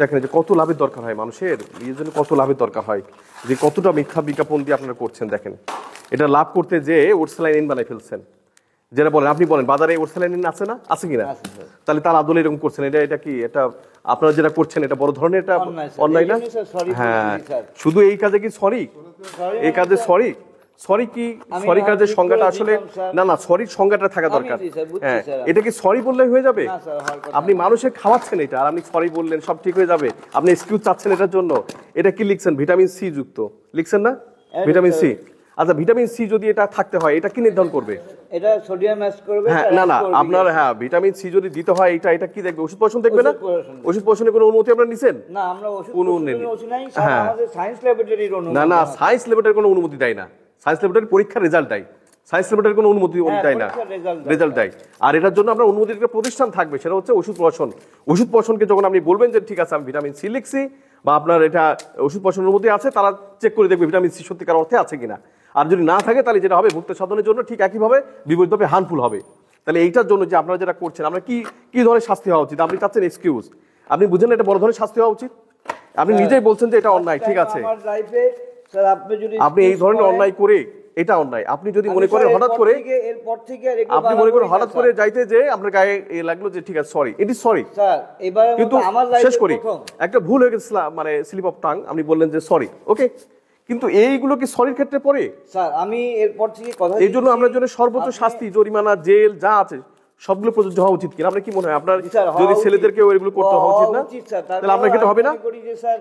দেখেন যে কত লাভের দরকার হয় মানুষের, এই জন্য কত লাভের দরকার হয়, যে কতটা মিথ্যা বিজ্ঞাপন দিয়ে আপনারা করছেন। দেখেন এটা লাভ করতে যে ওরসালাইন বানাই ফেলছেন, যেটা বলেন আপনি বলেন বাজারে ওরসালাইন আছে না, আছে কিনা? তাহলে তার আদলে এরকম করছেন, এটা কি এটা আপনারা যেটা করছেন এটা বড় ধরনের এটা অন্যায় না? হ্যাঁ, শুধু এই কাজে কি সরি, এই কাজে সরি, সরি কি সরি কাজের সংজ্ঞাটা আসলে না না, সরির সংজ্ঞাটা থাকা দরকার। হ্যাঁ, এটা কি সরি বললে হয়ে যাবে? আপনি মানুষের খাওয়াচ্ছেন এটা আর আপনি সরি বললেন সব ঠিক হয়ে যাবে, আপনি এক্সকিউজ চাচ্ছেন এটার জন্য। এটা কি লিখছেন? ভিটামিন সি যুক্ত লিখছেন না, ভিটামিন সি। আচ্ছা, ভিটামিন সি যদি এটা থাকতে হয় এটা কি নির্ধারণ করবে? এটা সোডিয়াম ম্যাচ করবে। হ্যাঁ, না না, আপনার হ্যাঁ ভিটামিন সি যদি দিতে হয় এটা এটা কি দেখবে? ওষুধ পোষণ দেখবে না? ওষুধ পোষণের কোনো অনুমতি আপনারা নিছেন? না, আমরা ওষুধ নেই। নাই, আমাদের সায়েন্স ল্যাবরেটরির অনুমতি। না না, সায়েন্স ল্যাবরেটরির কোনো অনুমতি দেয় না, সায়েন্স ল্যাবরেটরি পরীক্ষার রেজাল্ট দেয়, সায়েন্স ল্যাবরেটরির কোনো অনুমতি দেয় না, রেজাল্ট দেয়। আর এটার জন্য আপনার অনুমতির একটা প্রতিষ্ঠান থাকবে, সেটা হচ্ছে ওষুধ পোষণ। ওষুধ পোষণকে যখন আপনি বলবেন যে ঠিক আছে আমি ভিটামিন সি লিখছি বা আপনার এটা ওষুধ পোষণের অনুমতি আছে, তারা চেক করে দেখবে ভিটামিন সি সত্যিকার অর্থে আছে কিনা। আর যদি না থাকে তাহলে যেটা হবে ভুক্ত সাধনের জন্য ঠিক একইভাবে বিপরীতভাবে হার্মফুল হবে। তাহলে এইটার জন্য যে আপনারা যেটা করছেন, আমরা কি কি ধরনের শাস্তি হওয়া উচিত? আপনি চাচ্ছেন এক্সকিউজ, আপনি বুঝেন এটা বড় ধরনের শাস্তি হওয়া উচিত। আপনি নিজেই বলছেন যে এটা অন্যায়, ঠিক আছে, আপনি এই ধরনের অন্যায় করে এটা অন্যায়। আপনি যদি মনে করেন হঠাৎ করে, আপনি মনে করেন হঠাৎ করে যাইতে যে আপনার গায়ে লাগলো যে ঠিক আছে সরি, ইট ইজ সরি, কিন্তু শেষ করি একটা ভুল হয়ে গেছিল, মানে স্লিপ অফ টাং, আপনি বললেন যে সরি, ওকে, কিন্তু এইগুলো কি সরির ক্ষেত্রে পড়ে? স্যার আমি এরপর থেকে কথা, এই জন্য আমরা জন্য সর্বোচ্চ শাস্তি, জরিমানা, জেল যা আছে সবগুলো প্রযোজ্য হওয়া উচিত কিনা? আপনার কি মনে হয়? আপনার যদি ছেলেদেরকেও এগুলো করতে হওয়া উচিত না? তাহলে আপনার ক্ষেত্রে হবে না? স্যার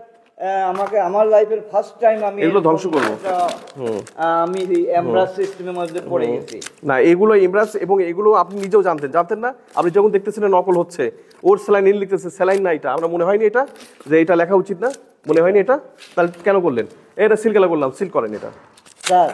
আমাকে আমার লাইফের ফার্স্ট টাইম আমি এগুলো ধ্বংস করবো, আমি এমব্রাস সিস্টেমের মধ্যে পড়ে গেছি। না, এগুলো এমব্রাস, এবং এগুলো আপনি নিজেও জানতেন না? আপনি যখন দেখতেছিলেন নকল হচ্ছে, ওর স্যালাইন লিখতেছে, স্যালাইন না এটা, আমরা মনে হয়নি এটা যে এটা লেখা উচিত না? মনে হয়নি এটা? তাহলে কেন করলেন? এটা সিল কেলা করলাম, সিল করেন এটা। স্যার